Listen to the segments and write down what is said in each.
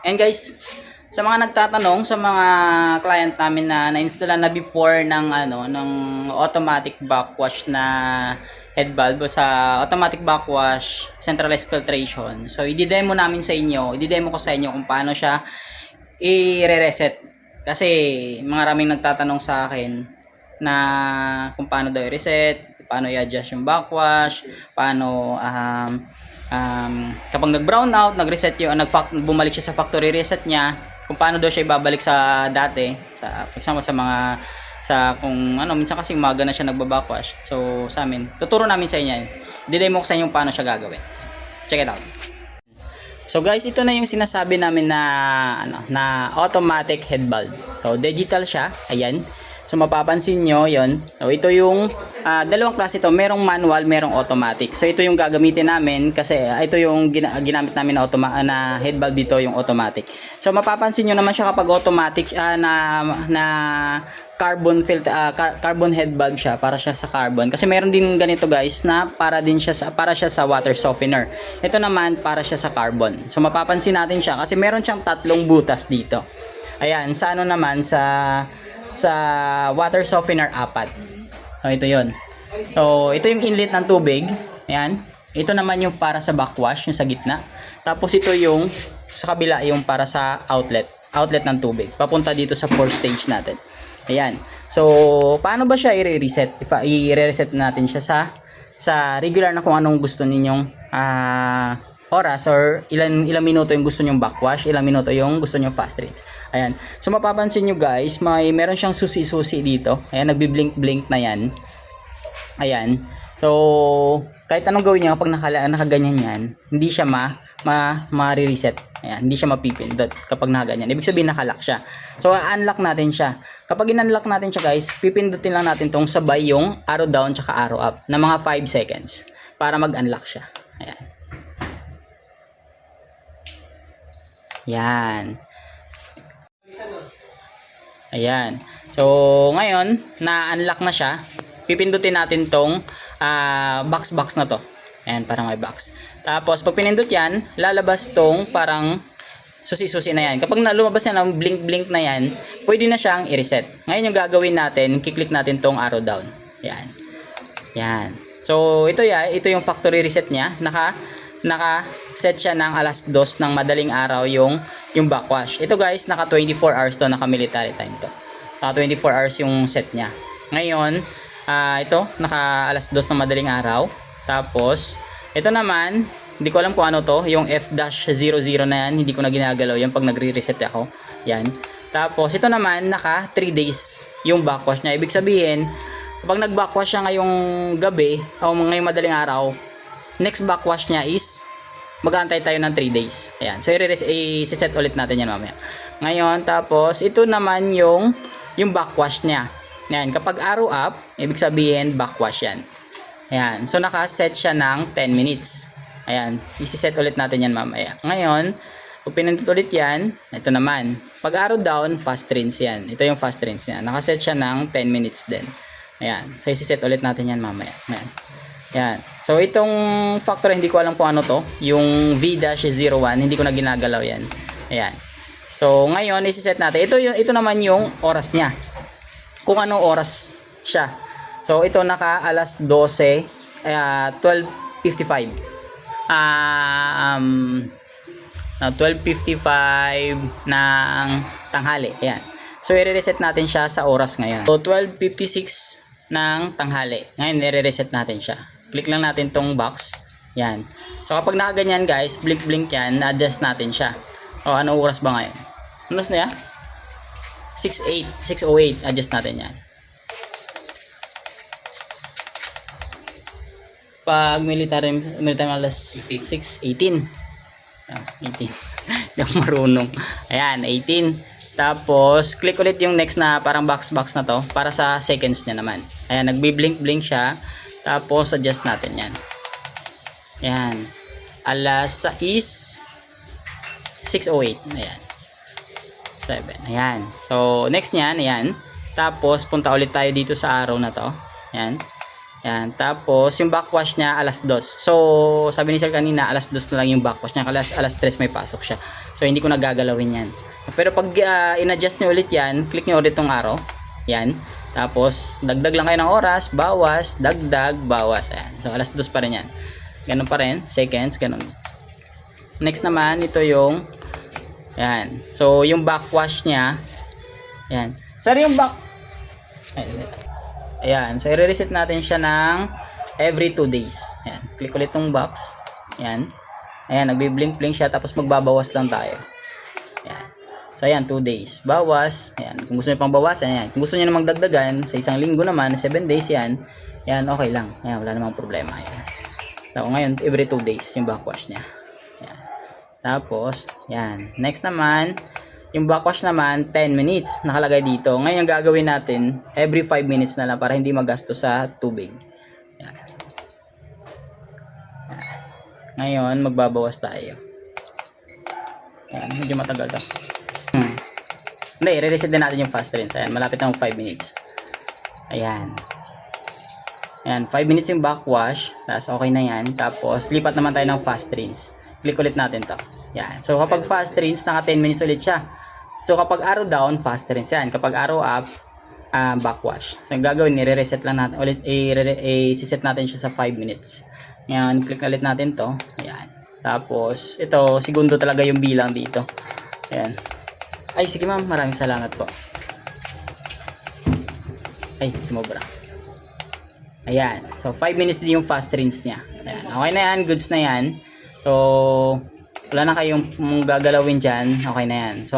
And guys, sa mga nagtatanong sa mga client namin na na-install na before ng automatic backwash na head valve o sa automatic backwash centralized filtration. So i-demo namin sa inyo, i-demo ko sa inyo kung paano siya i-reset. Kasi maraming nagtatanong sa akin na kung paano daw i-reset, paano i-adjust yung backwash, paano kapag nag-brown out, nag-reset yung bumalik siya sa factory reset niya, kung paano daw siya ibabalik sa dati, sa for example sa kung ano, minsan kasi umaga na siya nagba-backwash. So sa amin, tuturo namin sa inyo. Di-demo ko sa inyo paano siya gagawin. Check it out. So guys, ito na yung sinasabi namin na automatic head valve. So digital siya, ayan. So mapapansin nyo, yon. So ito yung dalawang klase ito, merong manual, merong automatic. So ito yung gagamitin namin kasi ito yung ginamit namin na head valve dito, yung automatic. So mapapansin nyo naman siya kapag automatic na carbon filter, carbon head valve siya, para siya sa carbon. Kasi meron din ganito guys na para siya sa water softener. Ito naman para siya sa carbon. So mapapansin natin siya kasi meron siyang tatlong butas dito. Ayan, sa ano naman sa water softener 4. So ito 'yon. So ito yung inlet ng tubig. Ayan. Ito naman yung para sa backwash, yung sa gitna. Tapos ito yung sa kabila, yung para sa outlet ng tubig. Papunta dito sa 4 stage natin. Ayan. So, paano ba siya i-reset? I-reset natin siya sa regular na kung anong gusto ninyong oras or ilang minuto yung gusto nyong backwash, ilang minuto yung gusto nyong fast rinse. Ayan. So, mapapansin nyo guys, meron siyang susi-susi dito. Ayan, nagbi-blink-blink na yan. Ayan. So, kahit anong gawin niya kapag nakaganyan yan, hindi siya ma-reset. Ayan, hindi siya mapipindot kapag nakaganyan. Ibig sabihin nakalock siya. So, unlock natin siya. Kapag in-unlock natin siya guys, pipindutin lang natin tong sabay yung arrow down tsaka arrow up na mga 5 seconds para mag-unlock siya. Ayan. Yan. Ayan. So, ngayon, na-unlock na siya. Pipindutin natin tong box na to. Ayan, parang may box. Tapos, pag pinindot yan, lalabas tong parang susi-susi na yan. Kapag lumabas na ng blink-blink na yan, pwede na siyang i-reset. Ngayon yung gagawin natin, kiklik natin tong arrow down. Yan. Yan. So, ito yung factory reset niya. Naka-set siya ng alas 2 ng madaling araw yung backwash. Ito guys, naka 24 hours to, naka military time to. Naka 24 hours yung set niya. Ngayon, ito, naka alas 2 ng madaling araw. Tapos, ito naman, hindi ko alam kung ano to, yung F-00 na yan, hindi ko na ginagalaw yan pag nagre-reset ako. Yan. Tapos, ito naman, naka 3 days yung backwash niya. Ibig sabihin, kapag nag-backwash siya ngayong gabi, o ngayong madaling araw, next backwash niya is, mag-aantay tayo ng 3 days. Ayan. So, i-set ulit natin yan mamaya. Ngayon, tapos, ito naman yung backwash niya. Ayan. Kapag arrow up, ibig sabihin, backwash yan. Ayan. So, naka-set siya ng 10 minutes. Ayan. I-set ulit natin yan mamaya. Ngayon, pag pinindot ulit yan, ito naman. Pag arrow down, fast rinse yan. Ito yung fast rinse yan. Naka-set siya ng 10 minutes din. Ayan. So, i-set ulit natin yan mamaya. Ayan. Ayan. So, itong factor, hindi ko alam kung ano to. Yung V-01, hindi ko na ginagalaw yan. Ayan. So, ngayon, i-set natin. Ito naman yung oras niya. Kung anong oras siya. So, ito naka alas 12, 12:55. 12:55 ng tanghali. Ayan. So, i-reset natin siya sa oras ngayon. So, 12:56 ng tanghali. Ngayon, i-reset natin siya. Click lang natin tong box. Yan. So, kapag nakaganyan guys, blink-blink yan, adjust natin siya. O, anong oras ba ngayon? Ano na yan? 6:08. Adjust natin yan. Pag military alas 6:18. 18. Hindi ako marunong. Ayan, 18. Tapos, click ulit yung next na parang box na to para sa seconds niya naman. Ayan, nagbi-blink-blink siya. Tapos, adjust natin yan. Ayan. Alas 6:08. Ayan. 7. Ayan. So, next niyan, ayan. Tapos, punta ulit tayo dito sa arrow na to. Ayan. Yan. Tapos, yung backwash niya, alas 2. So, sabi ni sir kanina, alas 2 na lang yung backwash niya. Alas 3 may pasok siya. So, hindi ko nagagalawin yan. Pero pag in-adjust niyo ulit yan, click niyo ulit tong arrow. Yan. Tapos, dagdag lang kayo ng oras, bawas, dagdag, bawas. Ayan. So, alas 2 pa rin yan. Ganun pa rin. Seconds, ganun. Next naman, ito yung yan. So, yung backwash niya, yan. Sir, yung ayan. So, i-reset natin siya ng every 2 days. Ayan. Click ulit tong box. Ayan. Ayan, nagbi-blink-blink siya. Tapos, magbabawas lang tayo. Ayan. So, ayan, 2 days. Bawas. Ayan. Kung gusto niyo pang bawasan, ayan. Kung gusto niyo namang dagdagan, sa isang linggo naman, 7 days yan. Ayan, okay lang. Ayan, wala namang problema. Ayan. So, ngayon, every 2 days yung backwash niya. Ayan. Tapos, ayan. Next naman, yung backwash naman, 10 minutes. Nakalagay dito. Ngayon, ang gagawin natin, every 5 minutes na lang para hindi magasto sa tubig. Ayan. Ayan. Ngayon, magbabawas tayo. Ayan, medyo matagal to. Hindi, i-reset din natin yung fast rinse. Ayan, malapit na 5 minutes. Ayan. Ayan, 5 minutes yung backwash. Tapos, okay na yan. Tapos, lipat naman tayo ng fast rinse. Click ulit natin to. Yan. So, kapag fast rinse, naka 10 minutes ulit siya. So, kapag arrow down, fast rinse yan. Kapag arrow up, backwash. So, yung gagawin, i-reset lang natin. Ulit, i-set natin siya sa 5 minutes. Yan. Click ulit natin to. Yan. Tapos, ito, segundo talaga yung bilang dito. Ayan. Ay, sige ma'am. Maraming salamat po. Ay, sumobra. Ayan. So, 5 minutes din yung fast rinse niya. Ayan. Okay na yan. Goods na yan. So, wala na kayong gagalawin dyan. Okay na yan. So,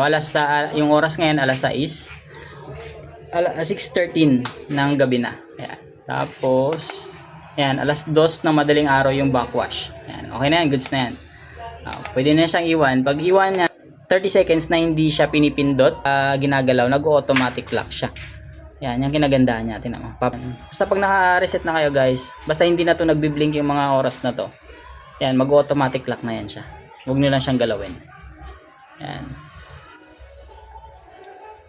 yung oras ngayon, alas 6. 6:13 ng gabi na. Ayan. Tapos, ayan, alas 2 ng madaling araw yung backwash. Ayan. Okay na yan. Goods na yan. Pwede na siyang iwan. Pag iwan niya, 30 seconds na hindi siya pinipindot, ginagalaw, nag-automatic lock siya. Yan, yung kinagandahan niya. Tingnan mo. Basta pag naka-reset na kayo guys, basta hindi na to nagbi-blink yung mga oras na to. Yan, mag-automatic lock na yan siya. Huwag nyo lang siyang galawin. Yan.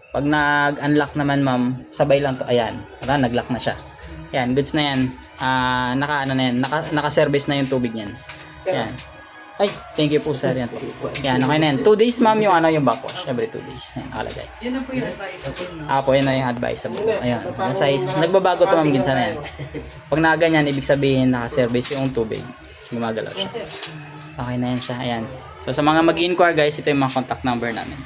Pag nag-unlock naman ma'am, sabay lang to. Ayan, nag-lock na siya. Yan, goods na yan. Naka-service na yung tubig niyan. Yan. Ay, thank you po sir. Yan po. Yan, okay na yan. 2 days ma'am yung backwash. Every 2 days. Yan, nakalagay. Yan na po yung advisable. Po, yan na yung advisable. Ayan. Size. Nagbabago to ma'am ginsan na yan. Pag nakaganyan, ibig sabihin naka-service yung tubig. Gumagalaw siya. Okay na yan siya. Ayan. So, sa mga mag-inquire guys, ito yung mga contact number namin.